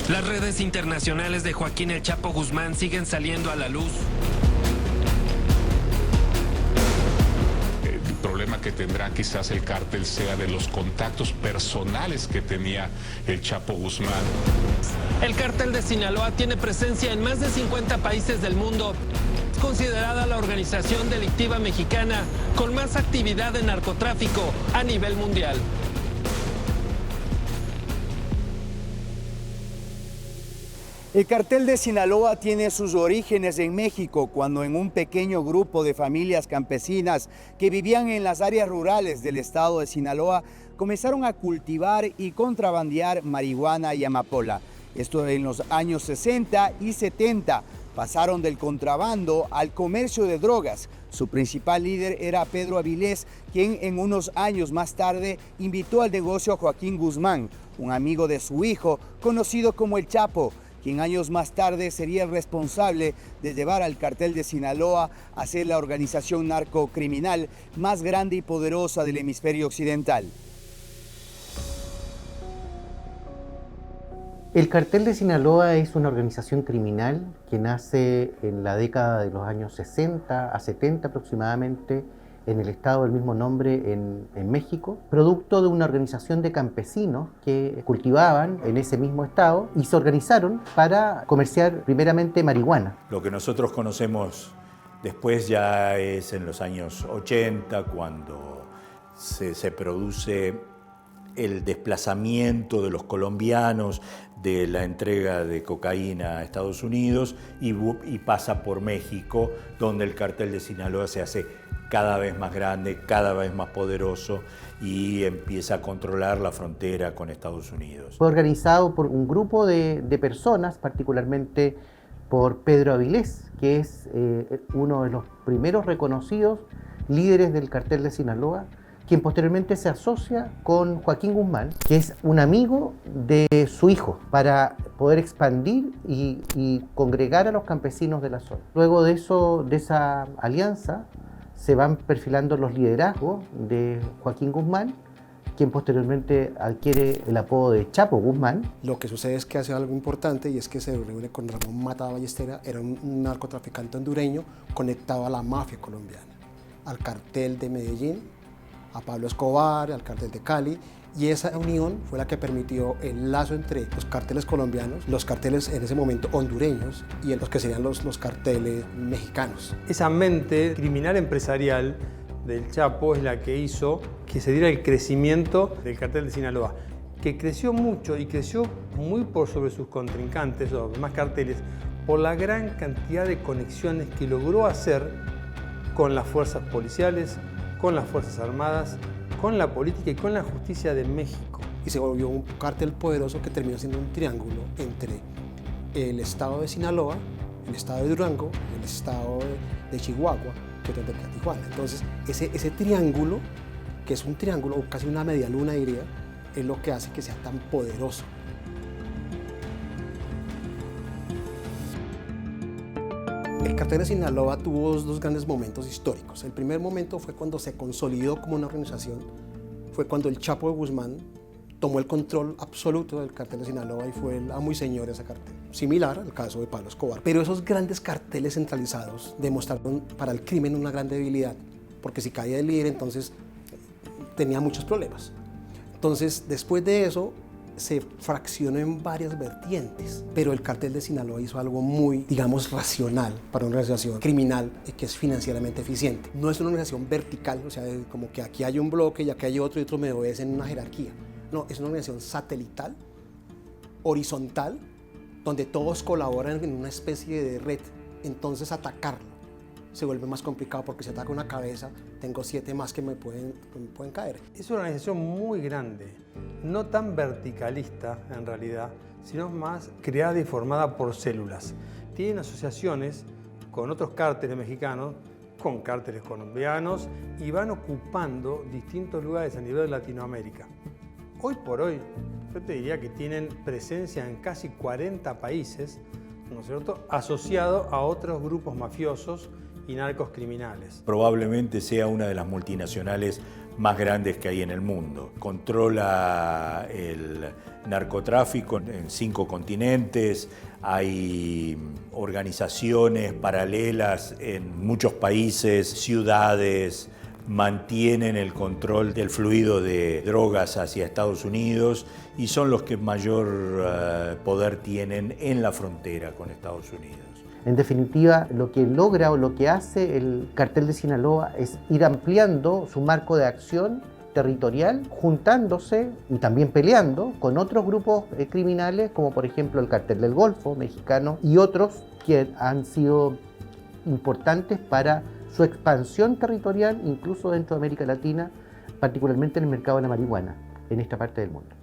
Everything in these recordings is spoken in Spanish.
Las redes internacionales de Joaquín El Chapo Guzmán siguen saliendo a la luz. El problema que tendrá quizás el cártel sea de los contactos personales que tenía el Chapo Guzmán. El cártel de Sinaloa tiene presencia en más de 50 países del mundo. Es considerada la organización delictiva mexicana con más actividad de narcotráfico a nivel mundial. El cartel de Sinaloa tiene sus orígenes en México, cuando en un pequeño grupo de familias campesinas que vivían en las áreas rurales del estado de Sinaloa comenzaron a cultivar y contrabandear marihuana y amapola. Esto en los años 60 y 70. Pasaron del contrabando al comercio de drogas. Su principal líder era Pedro Avilés, quien en unos años más tarde invitó al negocio a Joaquín Guzmán, un amigo de su hijo, conocido como El Chapo, quien años más tarde sería el responsable de llevar al cartel de Sinaloa a ser la organización narcocriminal más grande y poderosa del hemisferio occidental. El cartel de Sinaloa es una organización criminal que nace en la década de los años 60 a 70 aproximadamente, en el estado del mismo nombre en México, producto de una organización de campesinos que cultivaban en ese mismo estado y se organizaron para comerciar primeramente marihuana. Lo que nosotros conocemos después ya es en los años 80, cuando se produce el desplazamiento de los colombianos de la entrega de cocaína a Estados Unidos y pasa por México, donde el cartel de Sinaloa se hace cada vez más grande, cada vez más poderoso y empieza a controlar la frontera con Estados Unidos. Fue organizado por un grupo de personas, particularmente por Pedro Avilés, que es uno de los primeros reconocidos líderes del cartel de Sinaloa, quien posteriormente se asocia con Joaquín Guzmán, que es un amigo de su hijo, para poder expandir y congregar a los campesinos de la zona. Luego de esa alianza, se van perfilando los liderazgos de Joaquín Guzmán, quien posteriormente adquiere el apodo de Chapo Guzmán. Lo que sucede es que hace algo importante y es que se reúne con Ramón Mata Ballestera, era un narcotraficante hondureño conectado a la mafia colombiana, al cartel de Medellín, a Pablo Escobar, al cartel de Cali, y esa unión fue la que permitió el lazo entre los carteles colombianos, los carteles en ese momento hondureños y los que serían los carteles mexicanos. Esa mente criminal empresarial del Chapo es la que hizo que se diera el crecimiento del cartel de Sinaloa, que creció mucho y creció muy por sobre sus contrincantes o demás carteles, por la gran cantidad de conexiones que logró hacer con las fuerzas policiales, con las fuerzas armadas, con la política y con la justicia de México. Y se volvió un cártel poderoso que terminó siendo un triángulo entre el estado de Sinaloa, el estado de Durango y el estado de Chihuahua, que es donde queda Tijuana. Entonces, ese triángulo, que es un triángulo, o casi una media luna diría, es lo que hace que sea tan poderoso. El cartel de Sinaloa tuvo dos grandes momentos históricos. El primer momento fue cuando se consolidó como una organización, fue cuando el Chapo de Guzmán tomó el control absoluto del cartel de Sinaloa y fue el amo y señor de ese cartel. Similar al caso de Pablo Escobar. Pero esos grandes carteles centralizados demostraron para el crimen una gran debilidad, porque si caía el líder entonces tenía muchos problemas. Entonces, después de eso, se fraccionó en varias vertientes, pero el cartel de Sinaloa hizo algo muy, digamos, racional para una organización criminal que es financieramente eficiente. No es una organización vertical, o sea, como que aquí hay un bloque y aquí hay otro y otro me obedecen en una jerarquía. No, es una organización satelital, horizontal, donde todos colaboran en una especie de red. Entonces atacarlo se vuelve más complicado porque si ataca una cabeza, tengo 7 más que me pueden caer. Es una organización muy grande, no tan verticalista en realidad, sino más creada y formada por células. Tienen asociaciones con otros cárteles mexicanos, con cárteles colombianos y van ocupando distintos lugares a nivel de Latinoamérica. Hoy por hoy, yo te diría que tienen presencia en casi 40 países, ¿no es cierto?, asociado a otros grupos mafiosos y narcos criminales. Probablemente sea una de las multinacionales más grandes que hay en el mundo. Controla el narcotráfico en 5 continentes, hay organizaciones paralelas en muchos países, ciudades, mantienen el control del fluido de drogas hacia Estados Unidos y son los que mayor poder tienen en la frontera con Estados Unidos. En definitiva, lo que logra o lo que hace el cartel de Sinaloa es ir ampliando su marco de acción territorial, juntándose y también peleando con otros grupos criminales, como por ejemplo el cartel del Golfo mexicano y otros que han sido importantes para su expansión territorial, incluso dentro de América Latina, particularmente en el mercado de la marihuana, en esta parte del mundo.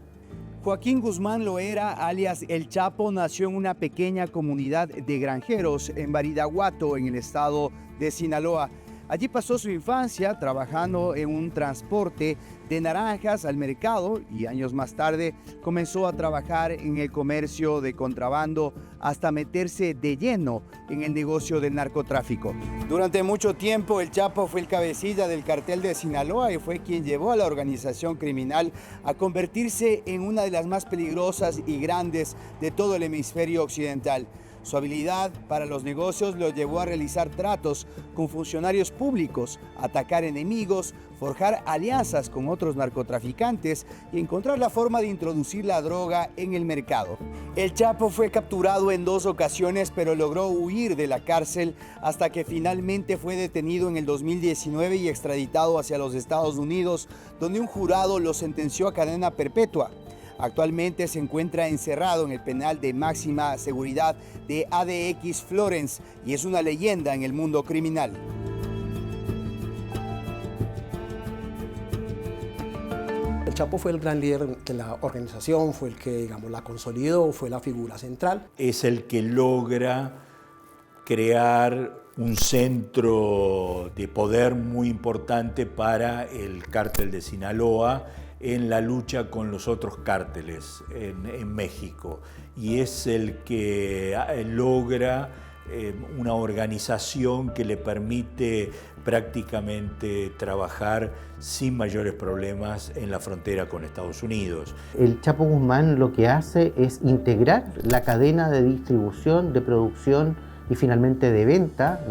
Joaquín Guzmán Loera, alias El Chapo, nació en una pequeña comunidad de granjeros en Badiraguato, en el estado de Sinaloa. Allí pasó su infancia trabajando en un transporte de naranjas al mercado y años más tarde comenzó a trabajar en el comercio de contrabando hasta meterse de lleno en el negocio del narcotráfico. Durante mucho tiempo el Chapo fue el cabecilla del cartel de Sinaloa y fue quien llevó a la organización criminal a convertirse en una de las más peligrosas y grandes de todo el hemisferio occidental. Su habilidad para los negocios lo llevó a realizar tratos con funcionarios públicos, atacar enemigos, forjar alianzas con otros narcotraficantes y encontrar la forma de introducir la droga en el mercado. El Chapo fue capturado en 2 ocasiones, pero logró huir de la cárcel hasta que finalmente fue detenido en el 2019 y extraditado hacia los Estados Unidos, donde un jurado lo sentenció a cadena perpetua. Actualmente se encuentra encerrado en el penal de máxima seguridad de ADX Florence y es una leyenda en el mundo criminal. El Chapo fue el gran líder de la organización, fue el que, digamos, la consolidó, fue la figura central. Es el que logra crear un centro de poder muy importante para el cártel de Sinaloa en la lucha con los otros cárteles en México. Y es el que logra una organización que le permite prácticamente trabajar sin mayores problemas en la frontera con Estados Unidos. El Chapo Guzmán lo que hace es integrar la cadena de distribución, de producción y finalmente de venta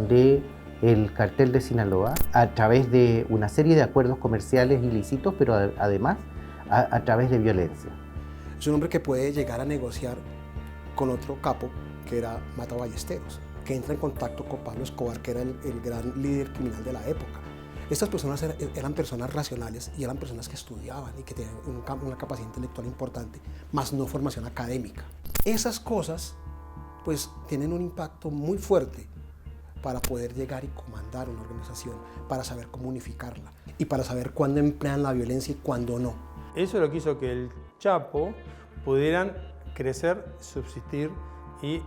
del cartel de Sinaloa a través de una serie de acuerdos comerciales ilícitos, pero además a través de violencia. Es un hombre que puede llegar a negociar con otro capo, que era Mata Ballesteros, que entra en contacto con Pablo Escobar, que era el gran líder criminal de la época. Estas personas eran personas racionales y eran personas que estudiaban y que tenían una capacidad intelectual importante, más no formación académica. Esas cosas pues tienen un impacto muy fuerte para poder llegar y comandar una organización, para saber cómo unificarla y para saber cuándo emplean la violencia y cuándo no. Eso es lo que hizo que el Chapo pudieran crecer, subsistir y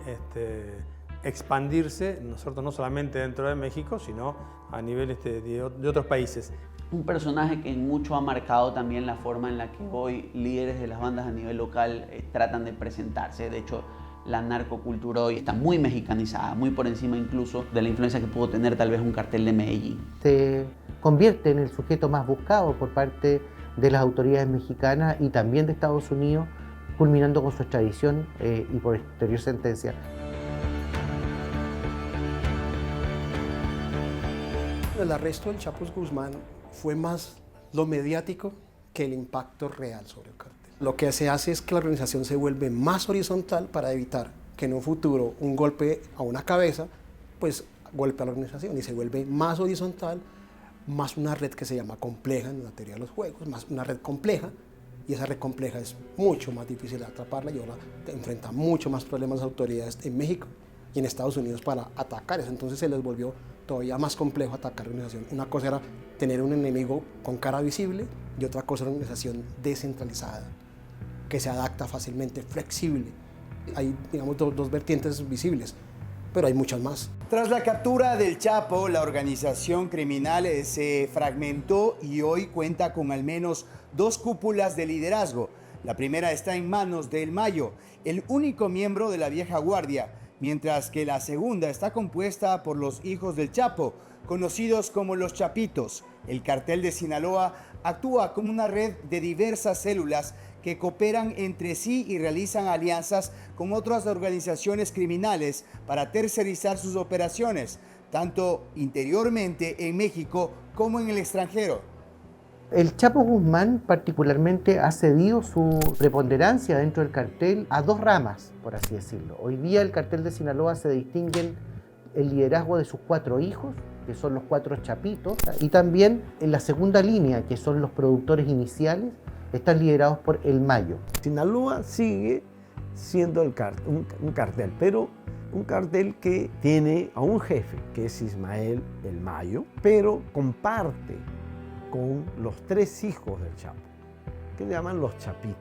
expandirse, no solamente dentro de México, sino a nivel de otros países. Un personaje que mucho ha marcado también la forma en la que hoy líderes de las bandas a nivel local tratan de presentarse. De hecho, la narcocultura hoy está muy mexicanizada, muy por encima incluso de la influencia que pudo tener tal vez un cartel de Medellín. Se convierte en el sujeto más buscado por parte de las autoridades mexicanas y también de Estados Unidos, culminando con su extradición y posterior sentencia. El arresto del Chapo Guzmán fue más lo mediático que el impacto real sobre el cartel. Lo que se hace es que la organización se vuelve más horizontal para evitar que en un futuro un golpe a una cabeza, pues golpee a la organización, y se vuelve más horizontal, más una red que se llama compleja en la teoría de los juegos, más una red compleja, y esa red compleja es mucho más difícil de atraparla y ahora enfrenta mucho más problemas las autoridades en México y en Estados Unidos para atacar eso. Entonces se les volvió todavía más complejo atacar la organización. Una cosa era tener un enemigo con cara visible y otra cosa era una organización descentralizada, que se adapta fácilmente, flexible. Hay, digamos, dos vertientes visibles, pero hay muchas más. Tras la captura del Chapo, la organización criminal se fragmentó y hoy cuenta con al menos 2 cúpulas de liderazgo. La primera está en manos de El Mayo, el único miembro de la vieja guardia, mientras que la segunda está compuesta por los hijos del Chapo, conocidos como los Chapitos. El cartel de Sinaloa actúa como una red de diversas células que cooperan entre sí y realizan alianzas con otras organizaciones criminales para tercerizar sus operaciones, tanto interiormente en México como en el extranjero. El Chapo Guzmán particularmente ha cedido su preponderancia dentro del cartel a dos ramas, por así decirlo. Hoy día el cartel de Sinaloa se distingue el liderazgo de sus 4 hijos, que son los 4 Chapitos, y también en la segunda línea, que son los productores iniciales, están liderados por el Mayo. Sinaloa sigue siendo un cartel, pero un cartel que tiene a un jefe, que es Ismael el Mayo, pero comparte con los 3 hijos del Chapo, que le llaman los Chapitos.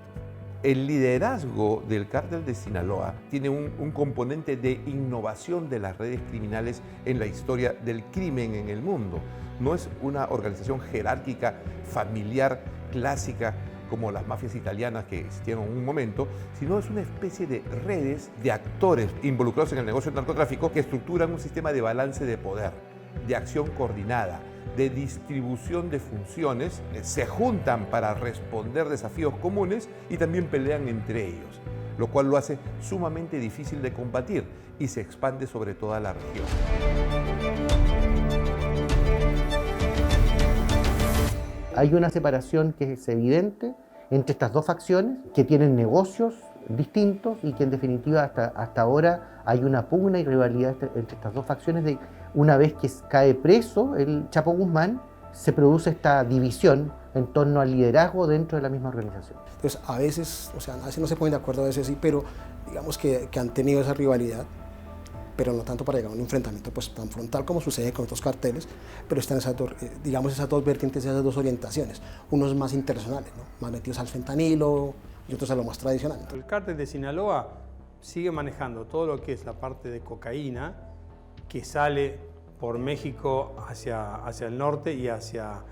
El liderazgo del cártel de Sinaloa tiene un componente de innovación de las redes criminales en la historia del crimen en el mundo. No es una organización jerárquica, familiar, clásica, como las mafias italianas que existieron en un momento, sino es una especie de redes de actores involucrados en el negocio del narcotráfico que estructuran un sistema de balance de poder, de acción coordinada, de distribución de funciones, se juntan para responder desafíos comunes y también pelean entre ellos, lo cual lo hace sumamente difícil de combatir y se expande sobre toda la región. Hay una separación que es evidente entre estas dos facciones que tienen negocios distintos y que en definitiva hasta ahora hay una pugna y rivalidad entre estas dos facciones. Una vez que cae preso el Chapo Guzmán, se produce esta división en torno al liderazgo dentro de la misma organización. Entonces a veces no se ponen de acuerdo, a veces sí, pero digamos que han tenido esa rivalidad, pero no tanto para llegar a un enfrentamiento pues tan frontal como sucede con otros carteles, pero están esas dos vertientes, esas dos orientaciones, unos más internacionales, ¿no? Más metidos al fentanilo y otros a lo más tradicional. El cártel de Sinaloa sigue manejando todo lo que es la parte de cocaína que sale por México hacia el norte y hacia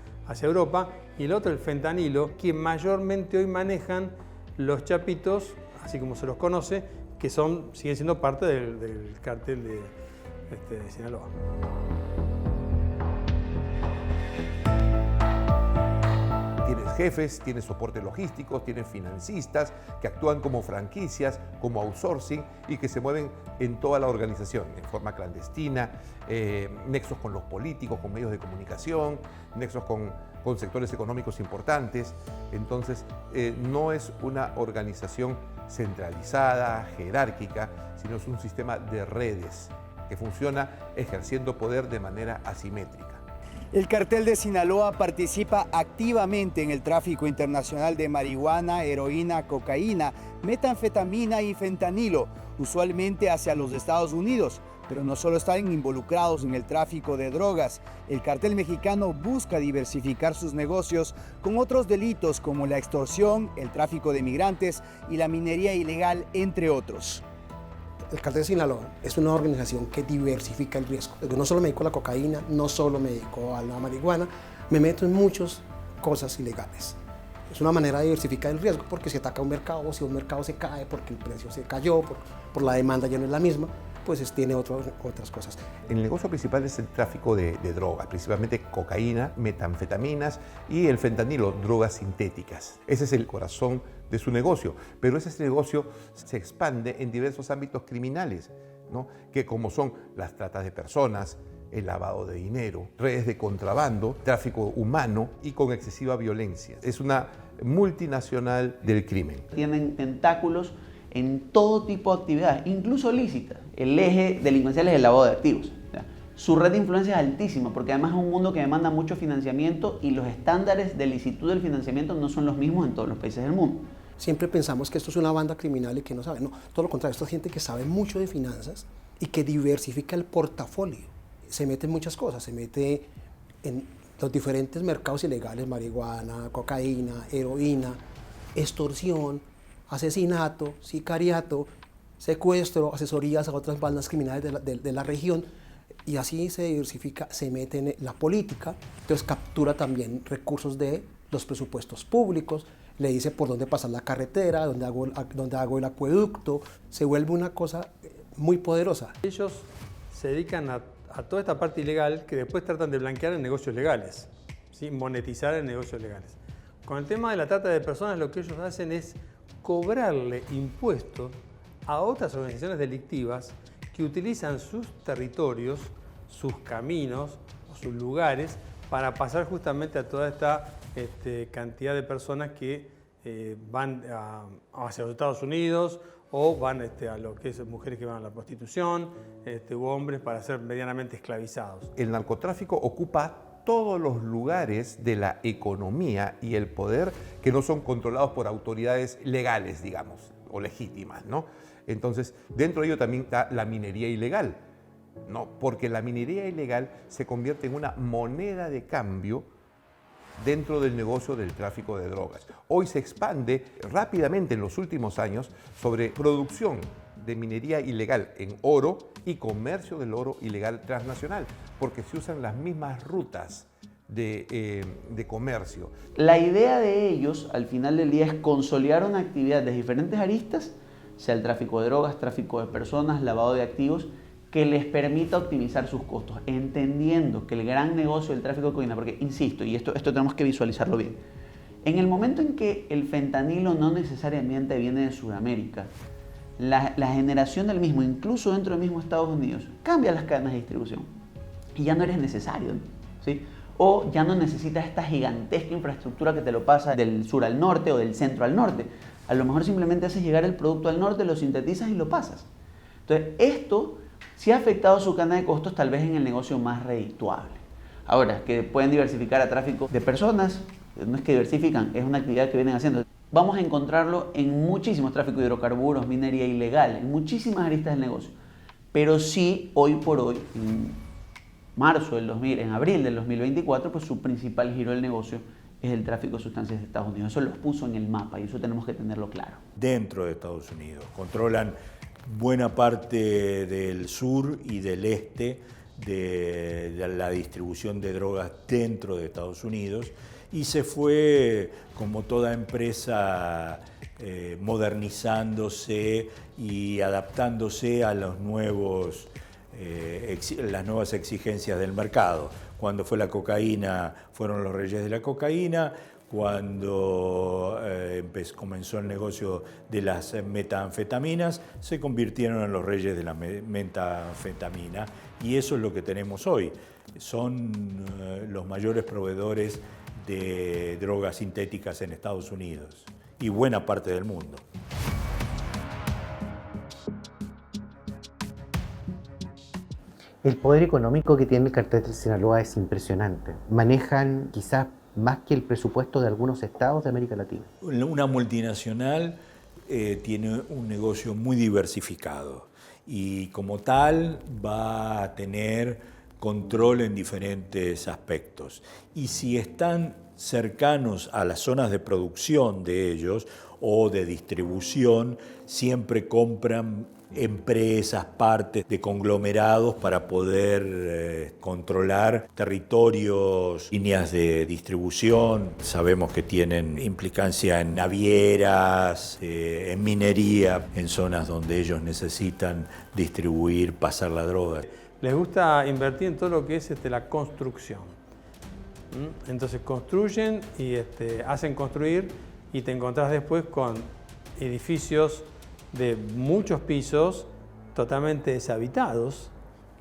Europa, y el otro, el fentanilo, que mayormente hoy manejan los Chapitos, así como se los conoce, que siguen siendo parte del cártel de Sinaloa. Tienes jefes, tienes soporte logístico, tienes financistas que actúan como franquicias, como outsourcing y que se mueven en toda la organización en forma clandestina, nexos con los políticos, con medios de comunicación, nexos con sectores económicos importantes. Entonces, no es una organización centralizada, jerárquica, sino es un sistema de redes que funciona ejerciendo poder de manera asimétrica. El cartel de Sinaloa participa activamente en el tráfico internacional de marihuana, heroína, cocaína, metanfetamina y fentanilo, usualmente hacia los Estados Unidos. Pero no solo están involucrados en el tráfico de drogas, el cartel mexicano busca diversificar sus negocios con otros delitos como la extorsión, el tráfico de migrantes y la minería ilegal, entre otros. El cartel de Sinaloa es una organización que diversifica el riesgo. Yo no solo me dedico a la cocaína, no solo me dedico a la marihuana, me meto en muchas cosas ilegales. Es una manera de diversificar el riesgo porque si ataca un mercado, si un mercado se cae porque el precio se cayó, por la demanda ya no es la misma, pues tiene otras cosas. El negocio principal es el tráfico de drogas, principalmente cocaína, metanfetaminas y el fentanilo, drogas sintéticas. Ese es el corazón de su negocio, pero ese negocio se expande en diversos ámbitos criminales, ¿no? Que como son las tratas de personas, el lavado de dinero, redes de contrabando, tráfico humano y con excesiva violencia. Es una multinacional del crimen. Tienen tentáculos en todo tipo de actividades, incluso lícitas. El eje delincuencial es el lavado de activos. Su red de influencia es altísima porque además es un mundo que demanda mucho financiamiento y los estándares de licitud del financiamiento no son los mismos en todos los países del mundo. Siempre pensamos que esto es una banda criminal y que no sabe. No, todo lo contrario, esto es gente que sabe mucho de finanzas y que diversifica el portafolio. Se mete en muchas cosas, se mete en los diferentes mercados ilegales, marihuana, cocaína, heroína, extorsión, asesinato, sicariato, secuestro, asesorías a otras bandas criminales de la región, y así se diversifica, se mete en la política, entonces captura también recursos de los presupuestos públicos, le dice por dónde pasar la carretera, dónde hago el acueducto, se vuelve una cosa muy poderosa. Ellos se dedican a toda esta parte ilegal que después tratan de blanquear en negocios legales, ¿sí? Monetizar en negocios legales. Con el tema de la trata de personas, lo que ellos hacen es cobrarle impuestos a otras organizaciones delictivas que utilizan sus territorios, sus caminos o sus lugares para pasar justamente a toda esta cantidad de personas que van hacia los Estados Unidos o van a lo que es mujeres que van a la prostitución u hombres para ser medianamente esclavizados. El narcotráfico ocupa todos los lugares de la economía y el poder que no son controlados por autoridades legales, digamos, o legítimas, ¿no? Entonces, dentro de ello también está la minería ilegal, ¿no? Porque la minería ilegal se convierte en una moneda de cambio dentro del negocio del tráfico de drogas. Hoy se expande rápidamente en los últimos años sobre producción de minería ilegal en oro y comercio del oro ilegal transnacional, porque se usan las mismas rutas de comercio. La idea de ellos, al final del día, es consolidar una actividad de diferentes aristas, sea el tráfico de drogas, tráfico de personas, lavado de activos, que les permita optimizar sus costos, entendiendo que el gran negocio del tráfico de cocaína, porque insisto, y esto tenemos que visualizarlo bien, en el momento en que el fentanilo no necesariamente viene de Sudamérica, la generación del mismo, incluso dentro del mismo Estados Unidos, cambia las cadenas de distribución y ya no eres necesario, ¿sí? O ya no necesitas esta gigantesca infraestructura que te lo pasa del sur al norte o del centro al norte. A lo mejor simplemente haces llegar el producto al norte, lo sintetizas y lo pasas. Entonces, esto sí ha afectado su cadena de costos, tal vez en el negocio más redituable. Ahora, que pueden diversificar a tráfico de personas, no es que diversifican, es una actividad que vienen haciendo. Vamos a encontrarlo en muchísimos tráficos de hidrocarburos, minería ilegal, en muchísimas aristas del negocio. Pero sí, hoy por hoy, en abril del 2024, pues su principal giro del negocio es el tráfico de sustancias de Estados Unidos. Eso los puso en el mapa y eso tenemos que tenerlo claro. Dentro de Estados Unidos. Controlan buena parte del sur y del este de la distribución de drogas dentro de Estados Unidos y se fue, como toda empresa, modernizándose y adaptándose a los nuevos, las nuevas exigencias del mercado. Cuando fue la cocaína, fueron los reyes de la cocaína. Cuando comenzó el negocio de las metanfetaminas, se convirtieron en los reyes de la metanfetamina y eso es lo que tenemos hoy. Son los mayores proveedores de drogas sintéticas en Estados Unidos y buena parte del mundo. El poder económico que tiene el cartel de Sinaloa es impresionante. Manejan quizás más que el presupuesto de algunos estados de América Latina. Una multinacional tiene un negocio muy diversificado y como tal va a tener control en diferentes aspectos. Y si están cercanos a las zonas de producción de ellos o de distribución, siempre compran empresas, partes de conglomerados para poder controlar territorios, líneas de distribución. Sabemos que tienen implicancia en navieras, en minería, en zonas donde ellos necesitan distribuir, pasar la droga. Les gusta invertir en todo lo que es la construcción. Entonces construyen y hacen construir y te encontrás después con edificios de muchos pisos totalmente deshabitados,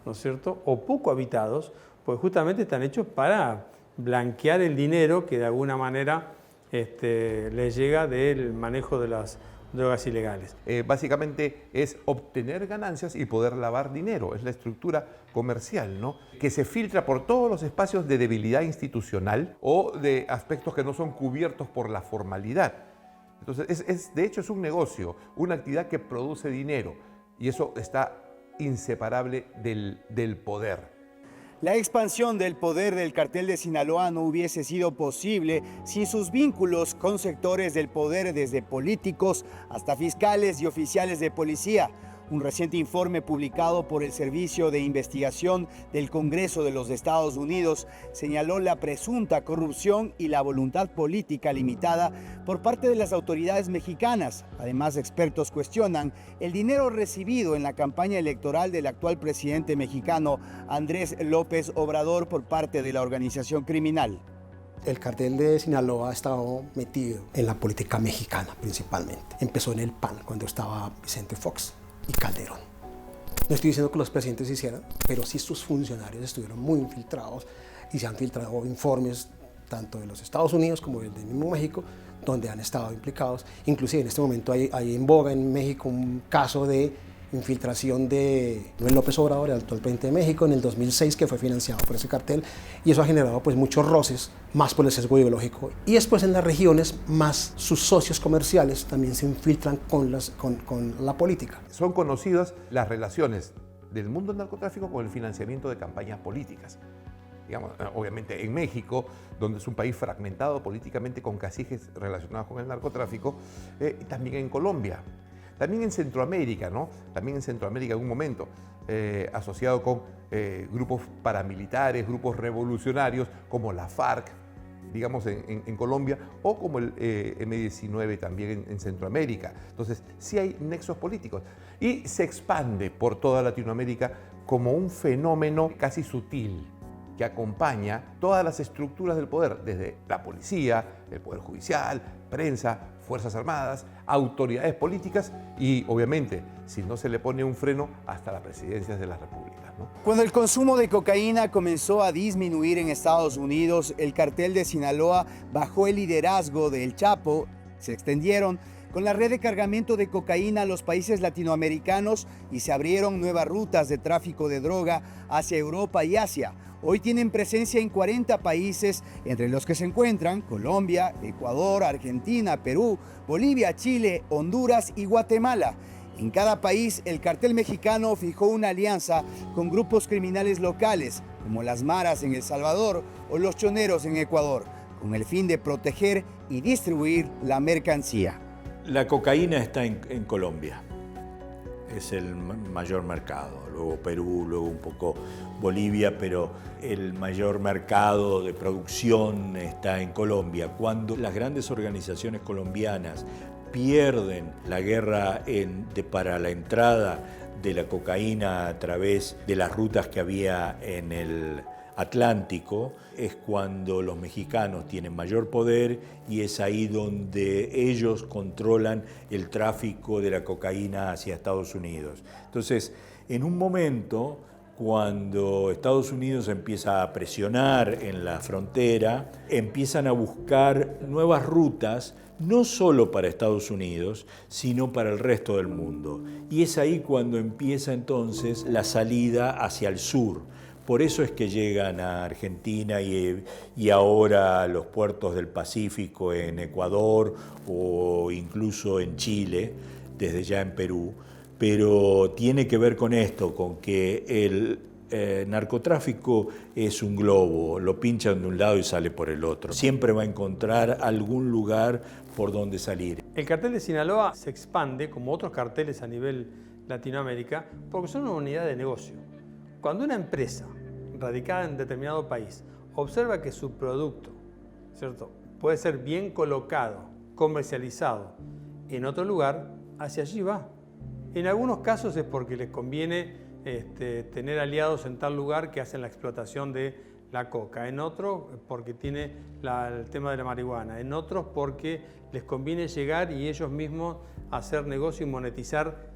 ¿no es cierto? O poco habitados, porque justamente están hechos para blanquear el dinero que de alguna manera les llega del manejo de las drogas ilegales. Básicamente es obtener ganancias y poder lavar dinero, es la estructura comercial, ¿no? Que se filtra por todos los espacios de debilidad institucional o de aspectos que no son cubiertos por la formalidad. Entonces, de hecho, es un negocio, una actividad que produce dinero y eso está inseparable del poder. La expansión del poder del cartel de Sinaloa no hubiese sido posible sin sus vínculos con sectores del poder, desde políticos hasta fiscales y oficiales de policía. Un reciente informe publicado por el Servicio de Investigación del Congreso de los Estados Unidos señaló la presunta corrupción y la voluntad política limitada por parte de las autoridades mexicanas. Además, expertos cuestionan el dinero recibido en la campaña electoral del actual presidente mexicano Andrés López Obrador por parte de la organización criminal. El cartel de Sinaloa ha estado metido en la política mexicana principalmente. Empezó en el PAN cuando estaba Vicente Fox y Calderón. No estoy diciendo que los presidentes hicieran, pero sí sus funcionarios estuvieron muy infiltrados y se han filtrado informes tanto de los Estados Unidos como del mismo México, donde han estado implicados. Inclusive en este momento hay en boga en México un caso de infiltración de Manuel López Obrador, el actual presidente de México, en el 2006, que fue financiado por ese cartel, y eso ha generado pues muchos roces, más por el sesgo ideológico. Y después en las regiones, más sus socios comerciales también se infiltran con la política. Son conocidas las relaciones del mundo del narcotráfico con el financiamiento de campañas políticas. Digamos, obviamente en México, donde es un país fragmentado políticamente con caciques relacionados con el narcotráfico, y también en Colombia. También en Centroamérica, ¿no? También en Centroamérica en un momento, asociado con grupos paramilitares, grupos revolucionarios como la FARC, digamos en Colombia, o como el M-19 también en Centroamérica. Entonces, sí hay nexos políticos. Y se expande por toda Latinoamérica como un fenómeno casi sutil que acompaña todas las estructuras del poder, desde la policía, el poder judicial, prensa, Fuerzas Armadas, autoridades políticas y, obviamente, si no se le pone un freno, hasta las presidencias de las repúblicas, ¿no? Cuando el consumo de cocaína comenzó a disminuir en Estados Unidos, el cartel de Sinaloa bajo el liderazgo del Chapo, se extendieron con la red de cargamento de cocaína a los países latinoamericanos y se abrieron nuevas rutas de tráfico de droga hacia Europa y Asia. Hoy tienen presencia en 40 países, entre los que se encuentran Colombia, Ecuador, Argentina, Perú, Bolivia, Chile, Honduras y Guatemala. En cada país, el cartel mexicano fijó una alianza con grupos criminales locales, como las maras en El Salvador o los choneros en Ecuador, con el fin de proteger y distribuir la mercancía. La cocaína está en Colombia, es el mayor mercado, luego Perú, luego un poco Bolivia, pero el mayor mercado de producción está en Colombia. Cuando las grandes organizaciones colombianas pierden la guerra para la entrada de la cocaína a través de las rutas que había en el Atlántico, es cuando los mexicanos tienen mayor poder y es ahí donde ellos controlan el tráfico de la cocaína hacia Estados Unidos. Entonces, en un momento, cuando Estados Unidos empieza a presionar en la frontera, empiezan a buscar nuevas rutas, no solo para Estados Unidos, sino para el resto del mundo. Y es ahí cuando empieza entonces la salida hacia el sur. Por eso es que llegan a Argentina y ahora a los puertos del Pacífico en Ecuador o incluso en Chile, desde ya en Perú. Pero tiene que ver con esto, con que el narcotráfico es un globo, lo pinchan de un lado y sale por el otro. Siempre va a encontrar algún lugar por donde salir. El cartel de Sinaloa se expande, como otros carteles a nivel Latinoamérica, porque son una unidad de negocio. Cuando una empresa radicada en determinado país observa que su producto, ¿cierto?, puede ser bien colocado, comercializado en otro lugar, hacia allí va. En algunos casos es porque les conviene tener aliados en tal lugar que hacen la explotación de la coca, en otros porque tiene el tema de la marihuana, en otros porque les conviene llegar y ellos mismos hacer negocio y monetizar,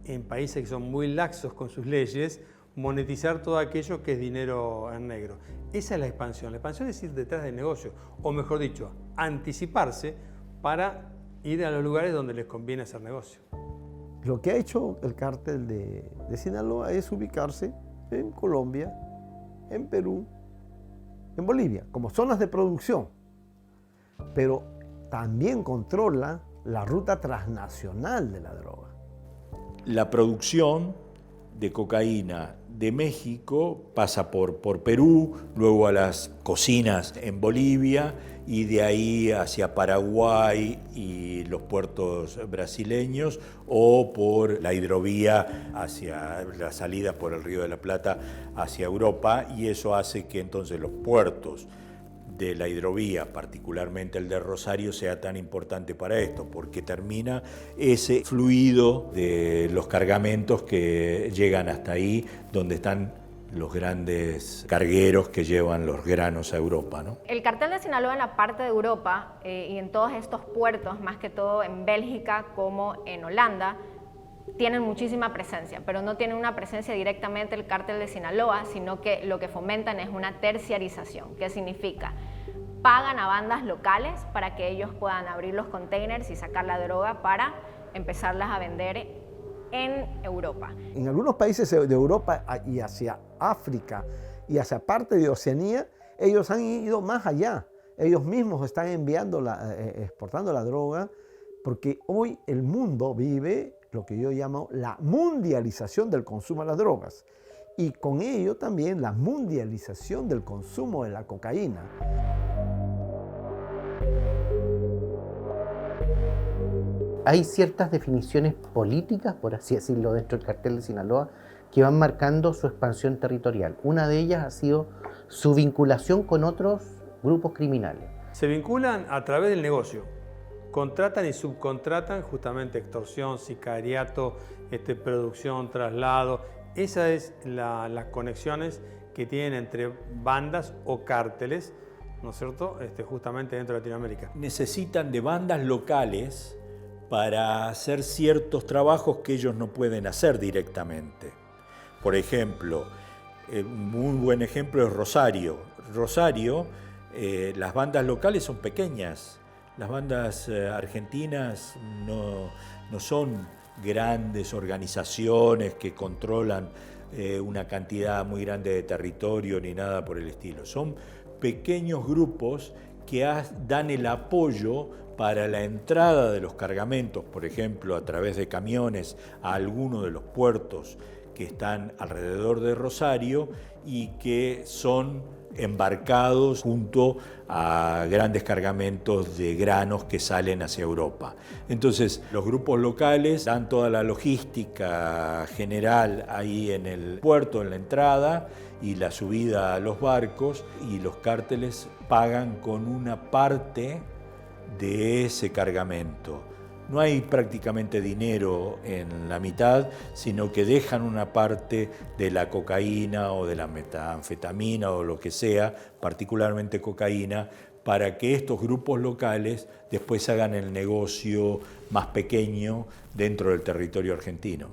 en países que son muy laxos con sus leyes, monetizar todo aquello que es dinero en negro. Esa es la expansión. La expansión es ir detrás del negocio, o mejor dicho, anticiparse para ir a los lugares donde les conviene hacer negocio. Lo que ha hecho el cártel de Sinaloa es ubicarse en Colombia, en Perú, en Bolivia, como zonas de producción, pero también controla la ruta transnacional de la droga. La producción de cocaína de México pasa por Perú, luego a las cocinas en Bolivia y de ahí hacia Paraguay y los puertos brasileños, o por la hidrovía hacia la salida por el Río de la Plata hacia Europa, y eso hace que entonces los puertos de la hidrovía, particularmente el de Rosario, sea tan importante para esto, porque termina ese fluido de los cargamentos que llegan hasta ahí, donde están los grandes cargueros que llevan los granos a Europa, ¿no? El cartel de Sinaloa en la parte de Europa y en todos estos puertos, más que todo en Bélgica como en Holanda, tienen muchísima presencia, pero no tienen una presencia directamente el cártel de Sinaloa, sino que lo que fomentan es una terciarización. ¿Qué significa? Pagan a bandas locales para que ellos puedan abrir los containers y sacar la droga para empezarlas a vender en Europa. En algunos países de Europa y hacia África y hacia parte de Oceanía, ellos han ido más allá. Ellos mismos están exportando la droga, porque hoy el mundo vive lo que yo llamo la mundialización del consumo de las drogas, y con ello también la mundialización del consumo de la cocaína. Hay ciertas definiciones políticas, por así decirlo, dentro del cartel de Sinaloa, que van marcando su expansión territorial. Una de ellas ha sido su vinculación con otros grupos criminales. Se vinculan a través del negocio. Contratan y subcontratan justamente extorsión, sicariato, producción, traslado. Esas es las conexiones que tienen entre bandas o cárteles, ¿no es cierto?, justamente dentro de Latinoamérica. Necesitan de bandas locales para hacer ciertos trabajos que ellos no pueden hacer directamente. Por ejemplo, un muy buen ejemplo es Rosario. Rosario, las bandas locales son pequeñas. Las bandas argentinas no son grandes organizaciones que controlan una cantidad muy grande de territorio ni nada por el estilo. Son pequeños grupos que dan el apoyo para la entrada de los cargamentos, por ejemplo, a través de camiones a algunos de los puertos que están alrededor de Rosario y que son embarcados junto a grandes cargamentos de granos que salen hacia Europa. Entonces, los grupos locales dan toda la logística general ahí en el puerto, en la entrada y la subida a los barcos, y los cárteles pagan con una parte de ese cargamento. No hay prácticamente dinero en la mitad, sino que dejan una parte de la cocaína o de la metanfetamina o lo que sea, particularmente cocaína, para que estos grupos locales después hagan el negocio más pequeño dentro del territorio argentino.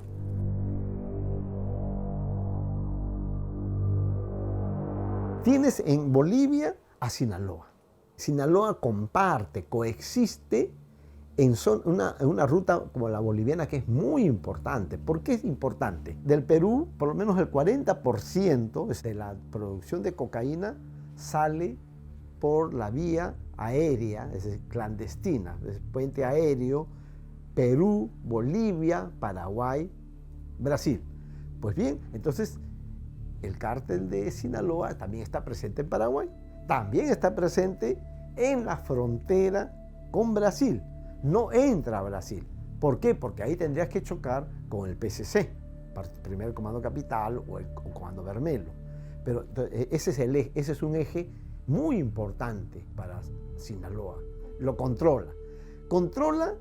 Tienes en Bolivia a Sinaloa. Sinaloa comparte, coexiste en una ruta como la boliviana, que es muy importante. ¿Por qué es importante? Del Perú, por lo menos el 40% de la producción de cocaína sale por la vía aérea, es decir, clandestina, es puente aéreo, Perú, Bolivia, Paraguay, Brasil. Pues bien, entonces el cártel de Sinaloa también está presente en Paraguay, también está presente en la frontera con Brasil. No entra a Brasil. ¿Por qué? Porque ahí tendrías que chocar con el PCC, Primer Comando Capital o el Comando Bermelo. Pero ese es un eje muy importante para Sinaloa. Lo controla.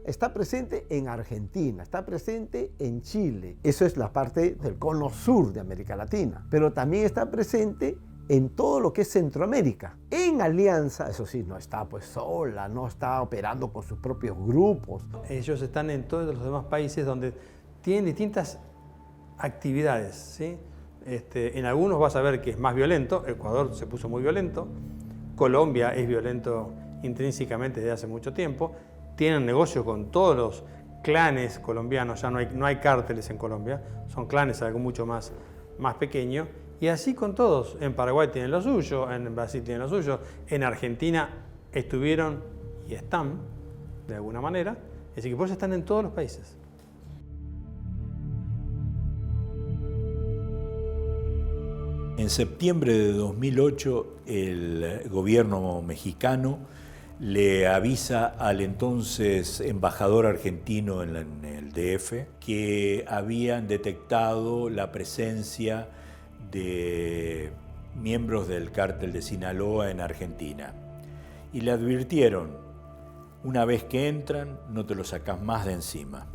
Está presente en Argentina, está presente en Chile. Eso es la parte del cono sur de América Latina. Pero también está presente en todo lo que es Centroamérica. En alianza, eso sí, no está pues sola, no está operando con sus propios grupos. Ellos están en todos los demás países donde tienen distintas actividades, ¿sí? En algunos vas a ver que es más violento. Ecuador se puso muy violento. Colombia es violento intrínsecamente desde hace mucho tiempo. Tienen negocio con todos los clanes colombianos. Ya no hay cárteles en Colombia. Son clanes, algo mucho más pequeño. Y así con todos. En Paraguay tienen lo suyo, en Brasil tienen lo suyo, en Argentina estuvieron y están, de alguna manera. Así que por eso están en todos los países. En septiembre de 2008, el gobierno mexicano le avisa al entonces embajador argentino en el DF que habían detectado la presencia de miembros del cártel de Sinaloa en Argentina. Y le advirtieron: una vez que entran, no te lo sacás más de encima.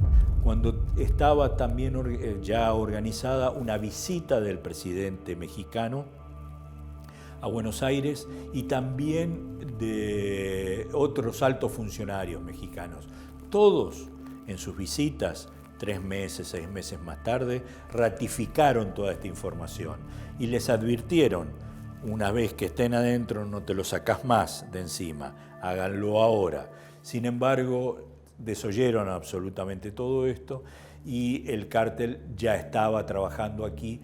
Cuando estaba también ya organizada una visita del presidente mexicano a Buenos Aires y también de otros altos funcionarios mexicanos. Todos en sus visitas, 3 meses, 6 meses más tarde, ratificaron toda esta información y les advirtieron: una vez que estén adentro no te lo sacás más de encima, háganlo ahora. Sin embargo, desoyeron absolutamente todo esto y el cártel ya estaba trabajando aquí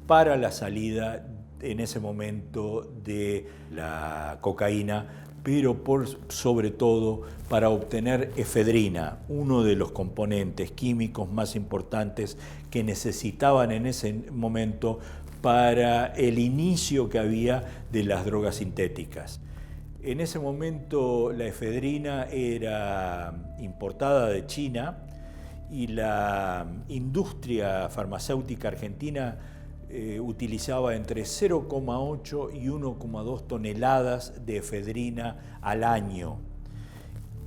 para la salida en ese momento de la cocaína, pero sobre todo para obtener efedrina, uno de los componentes químicos más importantes que necesitaban en ese momento para el inicio que había de las drogas sintéticas. En ese momento la efedrina era importada de China y la industria farmacéutica argentina utilizaba entre 0,8 y 1,2 toneladas de efedrina al año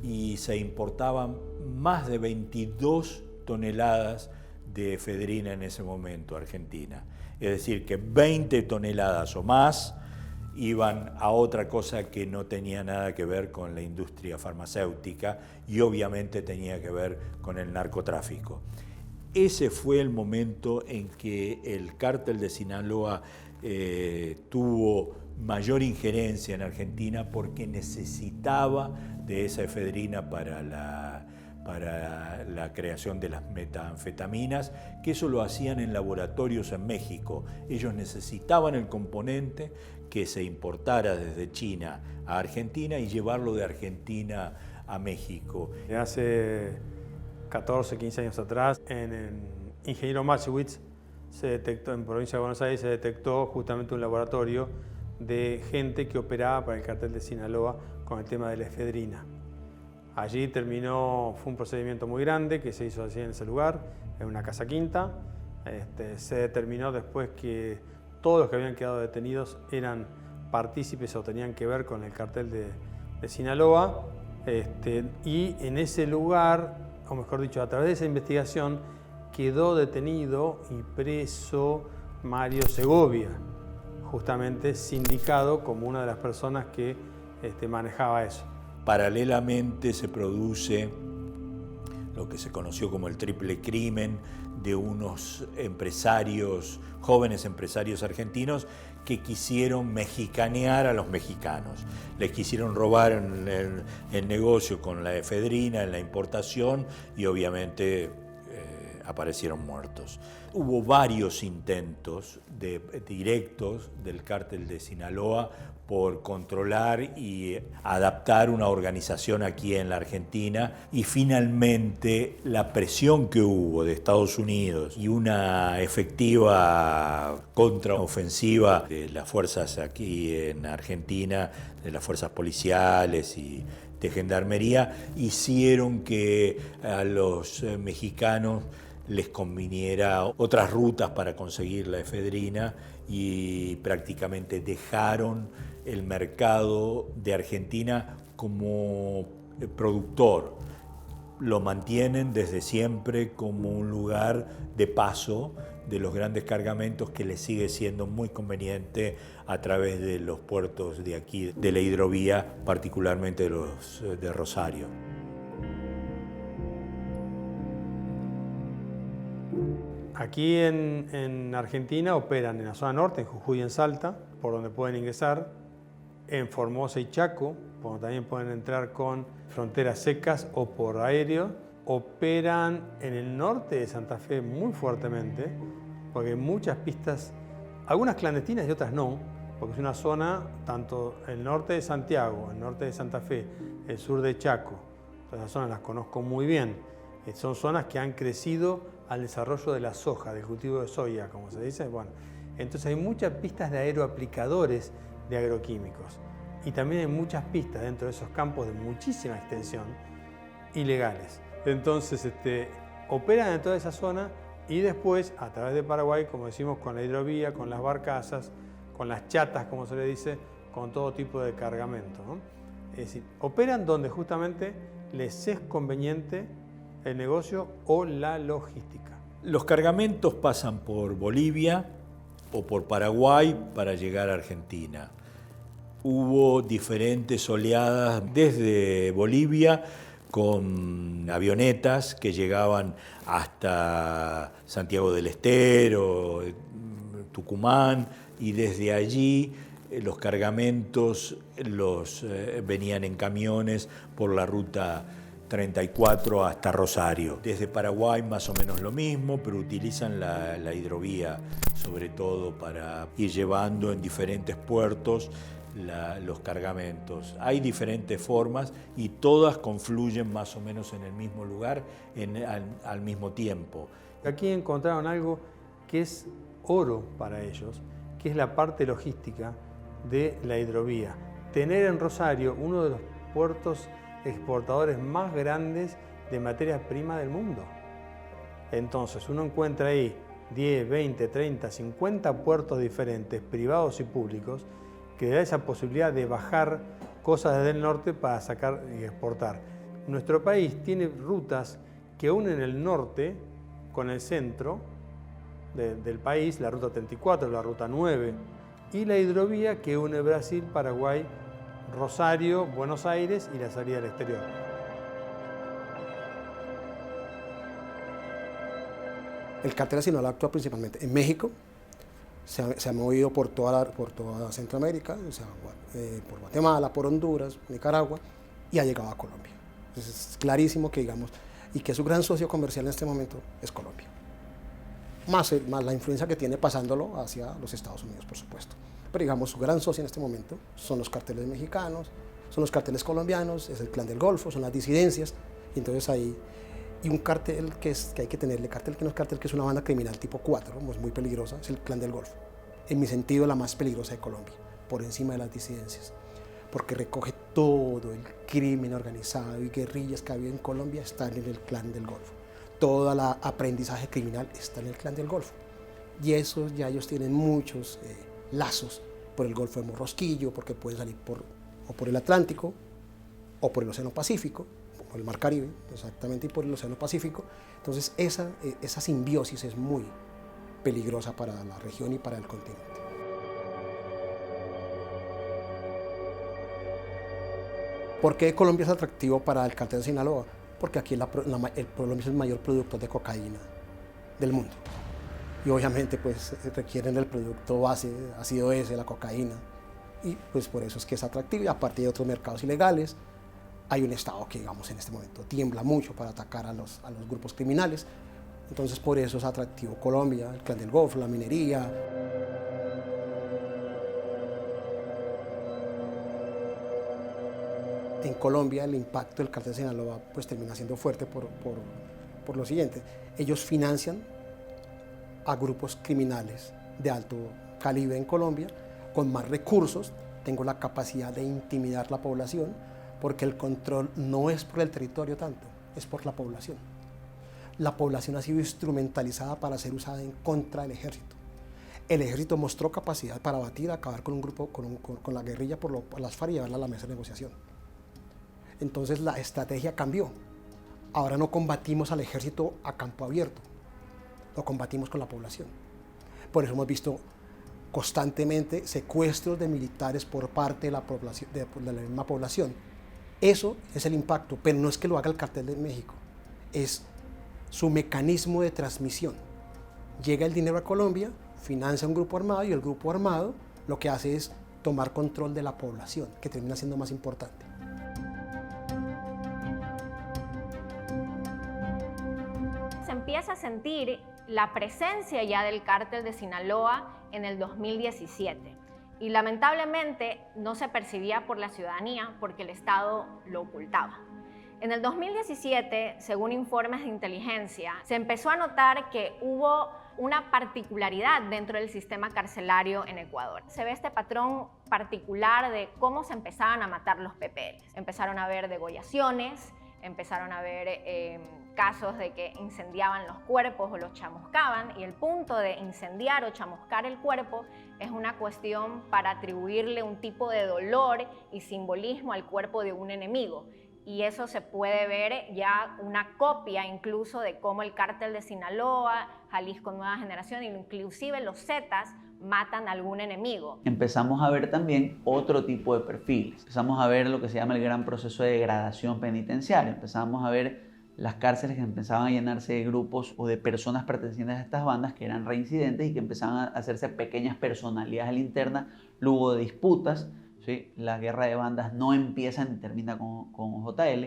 y se importaban más de 22 toneladas de efedrina en ese momento a Argentina. Es decir, que 20 toneladas o más iban a otra cosa que no tenía nada que ver con la industria farmacéutica y obviamente tenía que ver con el narcotráfico. Ese fue el momento en que el cártel de Sinaloa tuvo mayor injerencia en Argentina porque necesitaba de esa efedrina para la creación de las metanfetaminas, que eso lo hacían en laboratorios en México. Ellos necesitaban el componente que se importara desde China a Argentina y llevarlo de Argentina a México. Hace 14, 15 años atrás, en Ingeniero Maschwitz, se detectó, en provincia de Buenos Aires, se detectó justamente un laboratorio de gente que operaba para el cártel de Sinaloa con el tema de la efedrina. Allí fue un procedimiento muy grande que se hizo así en ese lugar, en una casa quinta. Se determinó después que todos los que habían quedado detenidos eran partícipes o tenían que ver con el cártel de Sinaloa. Y en ese lugar, o mejor dicho, a través de esa investigación, quedó detenido y preso Mario Segovia, justamente sindicado como una de las personas que manejaba eso. Paralelamente se produce lo que se conoció como el triple crimen de unos empresarios, jóvenes empresarios argentinos que quisieron mexicanear a los mexicanos. Les quisieron robar el negocio con la efedrina, en la importación y obviamente aparecieron muertos. Hubo varios intentos directos del cártel de Sinaloa por controlar y adaptar una organización aquí en la Argentina y finalmente la presión que hubo de Estados Unidos y una efectiva contraofensiva de las fuerzas aquí en Argentina, de las fuerzas policiales y de gendarmería, hicieron que a los mexicanos les conviniera otras rutas para conseguir la efedrina y prácticamente dejaron el mercado de Argentina como productor. Lo mantienen desde siempre como un lugar de paso de los grandes cargamentos que les sigue siendo muy conveniente a través de los puertos de aquí, de la hidrovía, particularmente los de Rosario. Aquí en Argentina operan en la zona norte, en Jujuy y en Salta, por donde pueden ingresar, en Formosa y Chaco, por donde también pueden entrar con fronteras secas o por aéreo. Operan en el norte de Santa Fe muy fuertemente, porque hay muchas pistas, algunas clandestinas y otras no, porque es una zona, tanto el norte de Santiago, el norte de Santa Fe, el sur de Chaco, todas esas zonas las conozco muy bien. Son zonas que han crecido al desarrollo de la soja, del cultivo de soya, como se dice. Bueno, Entonces hay muchas pistas de aeroaplicadores de agroquímicos y también hay muchas pistas dentro de esos campos de muchísima extensión ilegales. Entonces operan en toda esa zona y después a través de Paraguay, como decimos, con la hidrovía, con las barcazas, con las chatas, como se le dice, con todo tipo de cargamento, ¿no? Es decir, operan donde justamente les es conveniente el negocio o la logística. Los cargamentos pasan por Bolivia o por Paraguay para llegar a Argentina. Hubo diferentes oleadas desde Bolivia con avionetas que llegaban hasta Santiago del Estero, Tucumán, y desde allí los cargamentos venían en camiones por la ruta 34 hasta Rosario. Desde Paraguay más o menos lo mismo, pero utilizan la hidrovía sobre todo para ir llevando en diferentes puertos los cargamentos. Hay diferentes formas y todas confluyen más o menos en el mismo lugar al mismo tiempo. Aquí encontraron algo que es oro para ellos, que es la parte logística de la hidrovía. Tener en Rosario uno de los puertos exportadores más grandes de materia prima del mundo. Entonces uno encuentra ahí 10, 20, 30, 50 puertos diferentes, privados y públicos, que da esa posibilidad de bajar cosas desde el norte para sacar y exportar. Nuestro país tiene rutas que unen el norte con el centro del país, la ruta 34, la ruta 9, y la hidrovía que une Brasil, Paraguay, Rosario, Buenos Aires y la salida al exterior. El cártel de Sinaloa actúa principalmente en México, se ha movido por toda Centroamérica, o sea, por Guatemala, por Honduras, Nicaragua, y ha llegado a Colombia. Entonces es clarísimo que, digamos, y que su gran socio comercial en este momento es Colombia. Más la influencia que tiene pasándolo hacia los Estados Unidos, por supuesto. Pero digamos, su gran socio en este momento son los carteles mexicanos, son los carteles colombianos, es el Clan del Golfo, son las disidencias, y entonces ahí, y un cartel que hay que tenerle, cartel que no es cartel, que es una banda criminal tipo 4, es muy peligrosa, es el Clan del Golfo. En mi sentido, la más peligrosa de Colombia, por encima de las disidencias, porque recoge todo el crimen organizado y guerrillas que había en Colombia, están en el Clan del Golfo. Todo el aprendizaje criminal está en el Clan del Golfo. Y eso ya ellos tienen muchos lazos por el Golfo de Morrosquillo, porque pueden salir o por el Atlántico, o por el Océano Pacífico, por el Mar Caribe, exactamente, y por el Océano Pacífico. Entonces esa simbiosis es muy peligrosa para la región y para el continente. ¿Por qué Colombia es atractivo para el cártel de Sinaloa? Porque aquí Colombia es el mayor productor de cocaína del mundo. Y obviamente pues requieren el producto base, ácido S, la cocaína. Y pues por eso es que es atractivo. Y aparte de otros mercados ilegales, hay un Estado que, digamos, en este momento tiembla mucho para atacar a los grupos criminales. Entonces por eso es atractivo Colombia, el Clan del Golfo, la minería. En Colombia el impacto del cártel de Sinaloa pues termina siendo fuerte por lo siguiente. Ellos financian a grupos criminales de alto calibre en Colombia, con más recursos, tengo la capacidad de intimidar la población, porque el control no es por el territorio tanto, es por la población. La población ha sido instrumentalizada para ser usada en contra del ejército. El ejército mostró capacidad para acabar con un grupo, con la guerrilla por las FARC y llevarla a la mesa de negociación. Entonces la estrategia cambió. Ahora no combatimos al ejército a campo abierto, lo combatimos con la población. Por eso hemos visto constantemente secuestros de militares por parte de la misma población. Eso es el impacto, pero no es que lo haga el Cartel de México, es su mecanismo de transmisión. Llega el dinero a Colombia, financia un grupo armado y el grupo armado lo que hace es tomar control de la población, que termina siendo más importante. Se empieza a sentir la presencia ya del cártel de Sinaloa en el 2017 y lamentablemente no se percibía por la ciudadanía porque el Estado lo ocultaba. En el 2017, según informes de inteligencia, se empezó a notar que hubo una particularidad dentro del sistema carcelario en Ecuador. Se ve este patrón particular de cómo se empezaban a matar los PPLs. Empezaron a haber degollaciones, empezaron a haber casos de que incendiaban los cuerpos o los chamuscaban, y el punto de incendiar o chamuscar el cuerpo es una cuestión para atribuirle un tipo de dolor y simbolismo al cuerpo de un enemigo. Y eso se puede ver ya una copia incluso de cómo el Cártel de Sinaloa, Jalisco Nueva Generación, inclusive los Zetas, matan a algún enemigo. Empezamos a ver también otro tipo de perfiles. Empezamos a ver lo que se llama el gran proceso de degradación penitenciaria. Empezamos a ver las cárceles que empezaban a llenarse de grupos o de personas pertenecientes a estas bandas que eran reincidentes y que empezaban a hacerse pequeñas personalidades a la interna luego de disputas. ¿Sí? La guerra de bandas no empieza ni termina con JL.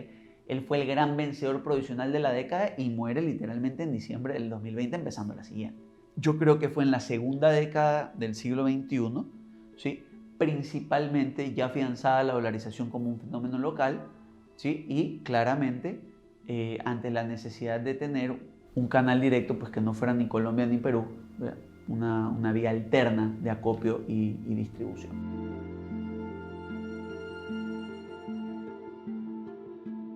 Él fue el gran vencedor provisional de la década y muere literalmente en diciembre del 2020, empezando la siguiente. Yo creo que fue en la segunda década del siglo XXI, ¿sí? Principalmente ya afianzada la dolarización como un fenómeno local, ¿sí? Y claramente ante la necesidad de tener un canal directo pues que no fuera ni Colombia ni Perú, una vía alterna de acopio y distribución.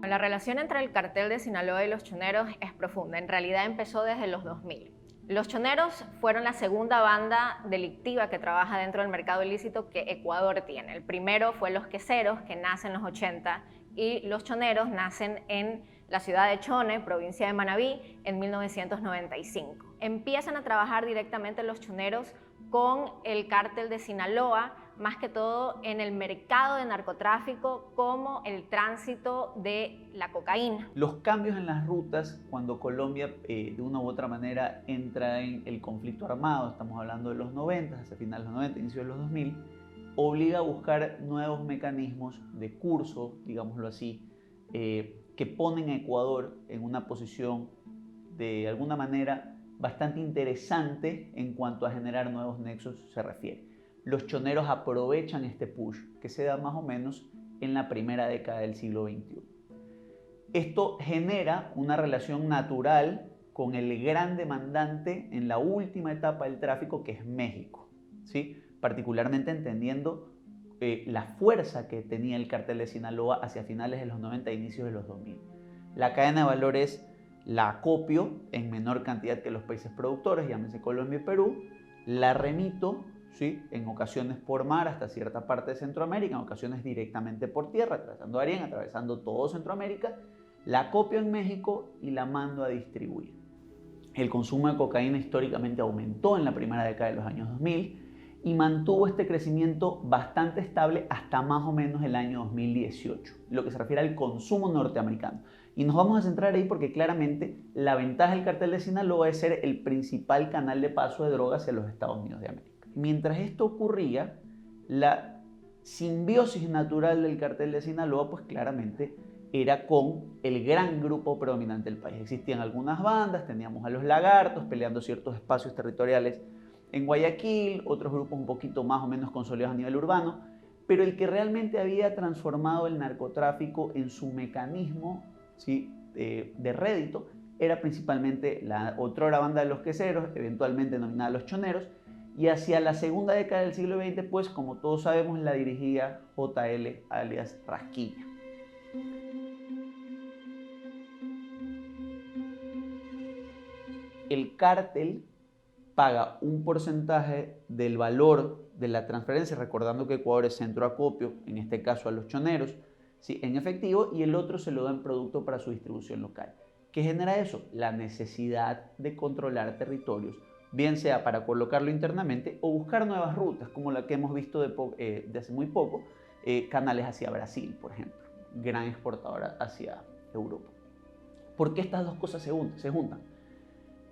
La relación entre el Cartel de Sinaloa y los choneros es profunda. En realidad empezó desde los 2000. Los choneros fueron la segunda banda delictiva que trabaja dentro del mercado ilícito que Ecuador tiene. El primero fue los queseros, que nacen en los 80, y los choneros nacen en la ciudad de Chone, provincia de Manabí, en 1995. Empiezan a trabajar directamente los choneros con el Cártel de Sinaloa, más que todo en el mercado de narcotráfico como el tránsito de la cocaína. Los cambios en las rutas, cuando Colombia de una u otra manera entra en el conflicto armado, estamos hablando de los 90, hacia finales de los 90, inicio de los 2000, obliga a buscar nuevos mecanismos de curso, digámoslo así, que ponen a Ecuador en una posición de alguna manera bastante interesante en cuanto a generar nuevos nexos se refiere. Los choneros aprovechan este push que se da más o menos en la primera década del siglo XXI. Esto genera una relación natural con el gran demandante en la última etapa del tráfico, que es México, ¿sí? Particularmente entendiendo la fuerza que tenía el Cártel de Sinaloa hacia finales de los 90 e inicios de los 2000. La cadena de valores la acopio en menor cantidad que los países productores, llámese Colombia y Perú, la remito, ¿sí? En ocasiones por mar hasta cierta parte de Centroamérica, en ocasiones directamente por tierra, atravesando Darién, atravesando todo Centroamérica, la acopio en México y la mando a distribuir. El consumo de cocaína históricamente aumentó en la primera década de los años 2000 y mantuvo este crecimiento bastante estable hasta más o menos el año 2018, lo que se refiere al consumo norteamericano. Y nos vamos a centrar ahí porque claramente la ventaja del Cártel de Sinaloa es ser el principal canal de paso de drogas hacia los Estados Unidos de América. Mientras esto ocurría, la simbiosis natural del Cártel de Sinaloa pues claramente era con el gran grupo predominante del país. Existían algunas bandas, teníamos a los lagartos peleando ciertos espacios territoriales en Guayaquil, otros grupos un poquito más o menos consolidados a nivel urbano, pero el que realmente había transformado el narcotráfico en su mecanismo, ¿sí? de rédito era principalmente la otrora banda de los queseros, eventualmente denominada los choneros, y hacia la segunda década del siglo XX, pues como todos sabemos, la dirigía JL alias Rasquiña. El cártel paga un porcentaje del valor de la transferencia, recordando que Ecuador es centro de acopio, en este caso a los choneros, ¿sí? En efectivo, y el otro se lo da en producto para su distribución local. ¿Qué genera eso? La necesidad de controlar territorios, bien sea para colocarlo internamente o buscar nuevas rutas, como la que hemos visto de hace muy poco, canales hacia Brasil, por ejemplo, gran exportadora hacia Europa. ¿Por qué estas dos cosas se juntan?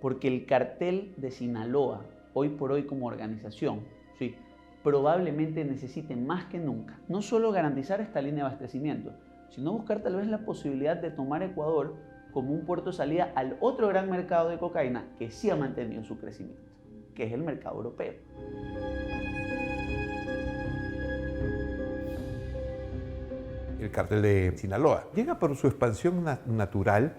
Porque el Cartel de Sinaloa, hoy por hoy como organización, ¿sí? probablemente necesite más que nunca, no solo garantizar esta línea de abastecimiento, sino buscar tal vez la posibilidad de tomar Ecuador como un puerto de salida al otro gran mercado de cocaína que sí ha mantenido su crecimiento, que es el mercado europeo. El Cártel de Sinaloa llega por su expansión natural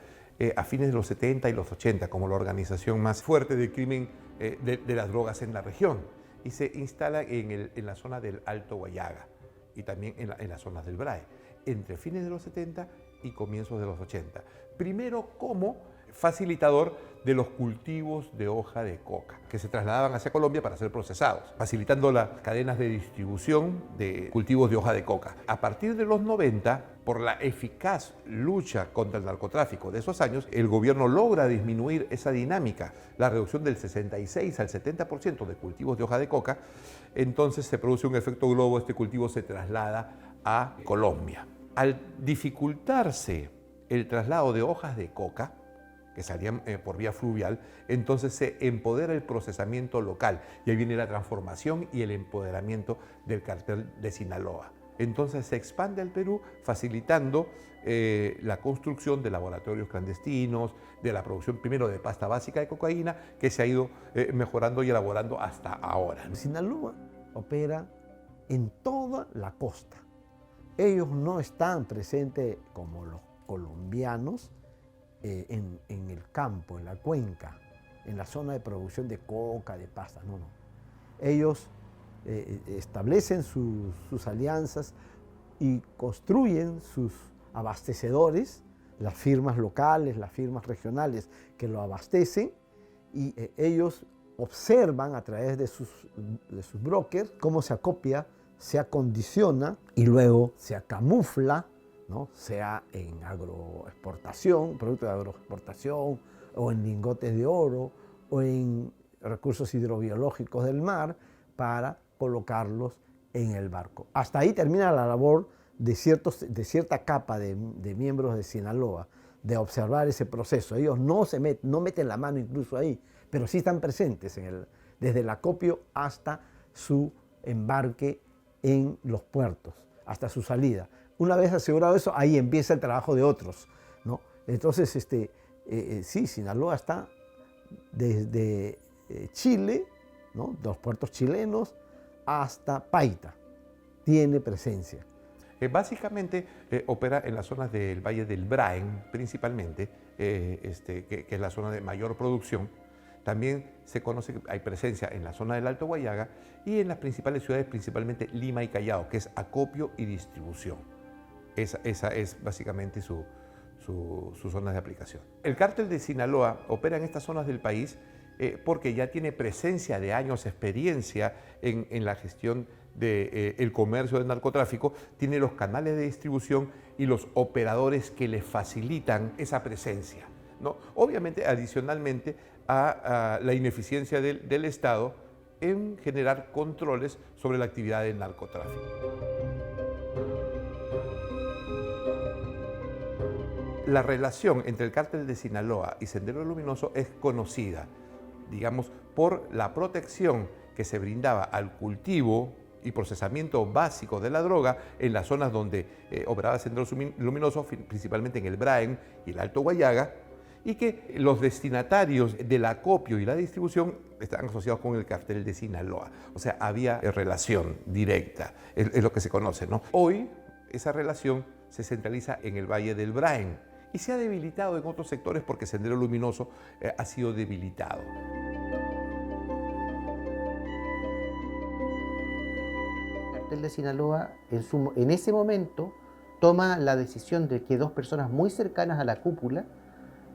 a fines de los 70 y los 80 como la organización más fuerte del crimen de las drogas en la región, y se instala en la zona del Alto Guayaga y también en las zonas del BRAE, entre fines de los 70 y comienzos de los 80. Primero como facilitador de los cultivos de hoja de coca, que se trasladaban hacia Colombia para ser procesados, facilitando las cadenas de distribución de cultivos de hoja de coca. A partir de los 90, por la eficaz lucha contra el narcotráfico de esos años, el gobierno logra disminuir esa dinámica, la reducción del 66 al 70% de cultivos de hoja de coca. Entonces se produce un efecto globo, este cultivo se traslada a Colombia. Al dificultarse el traslado de hojas de coca, que salían por vía fluvial, entonces se empodera el procesamiento local y ahí viene la transformación y el empoderamiento del cartel de Sinaloa. Entonces se expande al Perú facilitando la construcción de laboratorios clandestinos, de la producción primero de pasta básica de cocaína, que se ha ido mejorando y elaborando hasta ahora. Sinaloa opera en toda la costa. Ellos no están presentes como los colombianos en el campo, en la cuenca, en la zona de producción de coca, de pasta, no. Ellos establecen sus alianzas y construyen sus abastecedores, las firmas locales, las firmas regionales que lo abastecen, y ellos observan a través de sus brokers cómo se acopia, se acondiciona y luego se camufla, ¿no? Sea en agroexportación, productos de agroexportación, o en lingotes de oro, o en recursos hidrobiológicos del mar, para colocarlos en el barco. Hasta ahí termina la labor de cierta capa de miembros de Sinaloa, de observar ese proceso. Ellos no meten la mano incluso ahí, pero sí están presentes desde el acopio hasta su embarque en los puertos, hasta su salida. Una vez asegurado eso, ahí empieza el trabajo de otros, ¿no? Entonces, sí, Sinaloa está desde Chile, ¿no? Los puertos chilenos, hasta Paita, tiene presencia. Básicamente opera en las zonas del Valle del Braen, principalmente, que es la zona de mayor producción. También se conoce que hay presencia en la zona del Alto Guayaga y en las principales ciudades, principalmente Lima y Callao, que es acopio y distribución. Esa es básicamente sus zonas de aplicación. El cártel de Sinaloa opera en estas zonas del país porque ya tiene presencia de años, experiencia en la gestión del comercio del narcotráfico, tiene los canales de distribución y los operadores que le facilitan esa presencia, ¿no? Obviamente, adicionalmente a la ineficiencia del Estado en generar controles sobre la actividad del narcotráfico. La relación entre el cártel de Sinaloa y Sendero Luminoso es conocida, digamos, por la protección que se brindaba al cultivo y procesamiento básico de la droga en las zonas donde operaba Sendero Luminoso, principalmente en el Braen y el Alto Guayaga, y que los destinatarios del acopio y la distribución estaban asociados con el cártel de Sinaloa. O sea, había relación directa, es lo que se conoce, ¿no? Hoy esa relación se centraliza en el Valle del Braen y se ha debilitado en otros sectores porque Sendero Luminoso ha sido debilitado. El cártel de Sinaloa en ese momento toma la decisión de que dos personas muy cercanas a la cúpula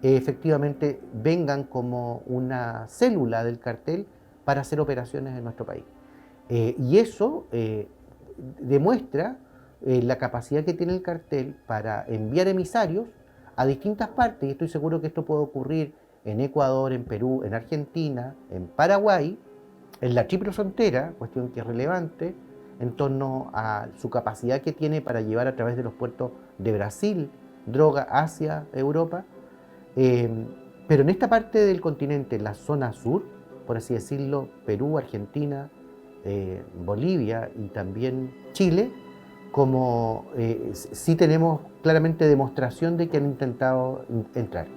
efectivamente vengan como una célula del cartel para hacer operaciones en nuestro país. Y eso demuestra la capacidad que tiene el cartel para enviar emisarios a distintas partes, y estoy seguro que esto puede ocurrir en Ecuador, en Perú, en Argentina, en Paraguay, en la triple frontera, cuestión que es relevante, en torno a su capacidad que tiene para llevar a través de los puertos de Brasil droga hacia Europa. Pero en esta parte del continente, la zona sur, por así decirlo, Perú, Argentina, Bolivia y también Chile, como sí tenemos claramente demostración de que han intentado entrar.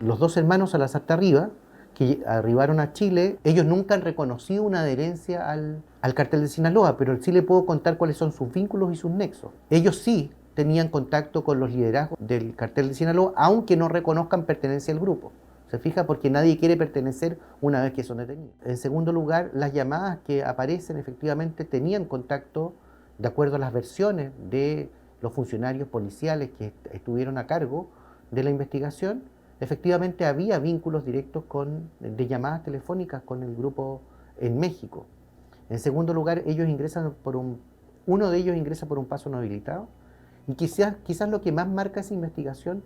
Los dos hermanos Salazar Tarriba que arribaron a Chile, ellos nunca han reconocido una adherencia al cartel de Sinaloa, pero sí le puedo contar cuáles son sus vínculos y sus nexos. Ellos sí tenían contacto con los liderazgos del cartel de Sinaloa, aunque no reconozcan pertenencia al grupo. ¿Se fija? Porque nadie quiere pertenecer una vez que son detenidos. En segundo lugar, las llamadas que aparecen efectivamente tenían contacto, de acuerdo a las versiones de los funcionarios policiales que estuvieron a cargo de la investigación, efectivamente había vínculos directos de llamadas telefónicas con el grupo en México. En segundo lugar, uno de ellos ingresa por un paso no habilitado, y quizás lo que más marca esa investigación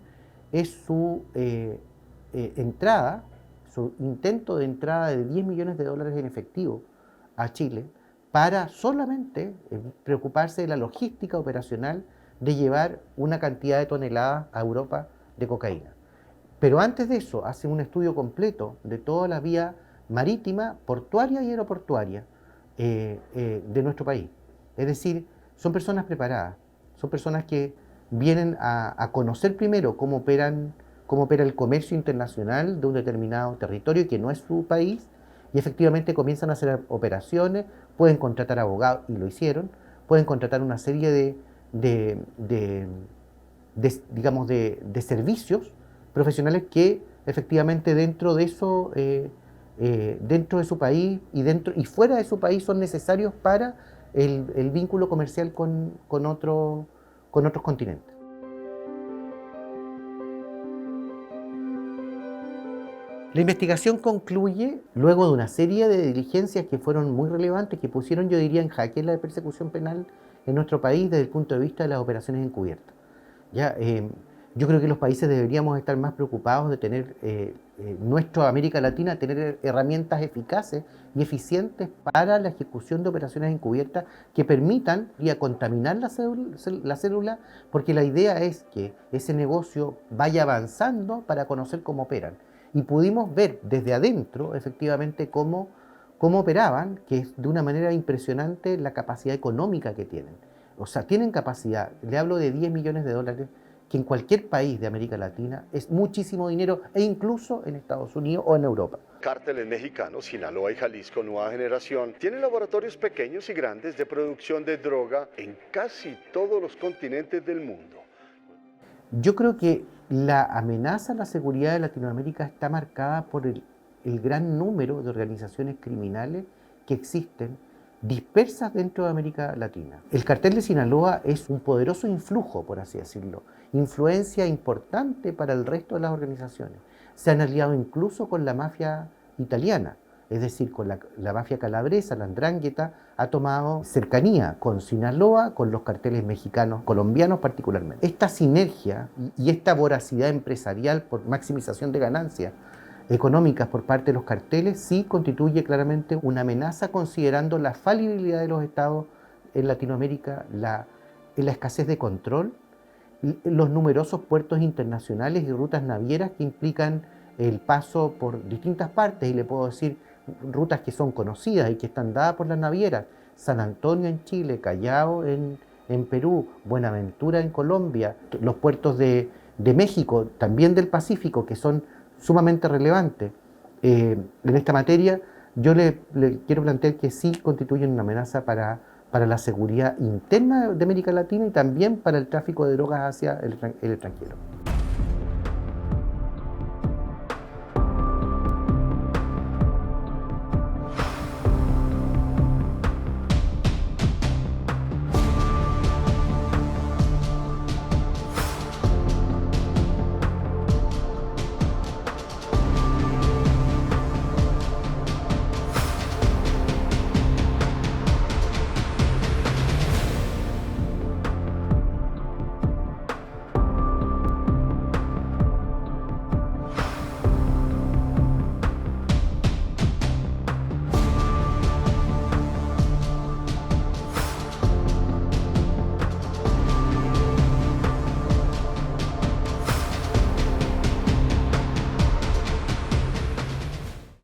es su su intento de entrada de $10 millones en efectivo a Chile para solamente preocuparse de la logística operacional de llevar una cantidad de toneladas a Europa de cocaína. Pero antes de eso, hace un estudio completo de toda la vía marítima, portuaria y aeroportuaria de nuestro país. Es decir, son personas preparadas, son personas que vienen a conocer primero cómo opera el comercio internacional de un determinado territorio que no es su país, y efectivamente comienzan a hacer operaciones, pueden contratar abogados, y lo hicieron, pueden contratar una serie de servicios profesionales que efectivamente dentro de eso, dentro de su país y fuera de su país son necesarios para el vínculo comercial con otros continentes. La investigación concluye luego de una serie de diligencias que fueron muy relevantes, que pusieron, yo diría, en jaque la persecución penal en nuestro país desde el punto de vista de las operaciones encubiertas. Yo creo que los países deberíamos estar más preocupados de tener, nuestra América Latina, tener herramientas eficaces y eficientes para la ejecución de operaciones encubiertas que permitan contaminar la célula, porque la idea es que ese negocio vaya avanzando para conocer cómo operan. Y pudimos ver desde adentro, efectivamente, cómo operaban, que es de una manera impresionante la capacidad económica que tienen. O sea, tienen capacidad, le hablo de $10 millones, que en cualquier país de América Latina es muchísimo dinero, e incluso en Estados Unidos o en Europa. Cárteles mexicanos, Sinaloa y Jalisco Nueva Generación, tienen laboratorios pequeños y grandes de producción de droga en casi todos los continentes del mundo. Yo creo que la amenaza a la seguridad de Latinoamérica está marcada por el gran número de organizaciones criminales que existen dispersas dentro de América Latina. El cartel de Sinaloa es un poderoso influjo, por así decirlo, influencia importante para el resto de las organizaciones. Se han aliado incluso con la mafia italiana, es decir, con la mafia calabresa, la 'Ndrangheta, ha tomado cercanía con Sinaloa, con los carteles mexicanos, colombianos particularmente. Esta sinergia y esta voracidad empresarial por maximización de ganancias económicas por parte de los carteles sí constituye claramente una amenaza, considerando la falibilidad de los estados en Latinoamérica, la escasez de control, los numerosos puertos internacionales y rutas navieras que implican el paso por distintas partes, y le puedo decir rutas que son conocidas y que están dadas por las navieras: San Antonio en Chile, Callao en Perú, Buenaventura en Colombia, los puertos de México, también del Pacífico, que son sumamente relevantes. En esta materia yo le quiero plantear que sí constituyen una amenaza para la seguridad interna de América Latina y también para el tráfico de drogas hacia el extranjero.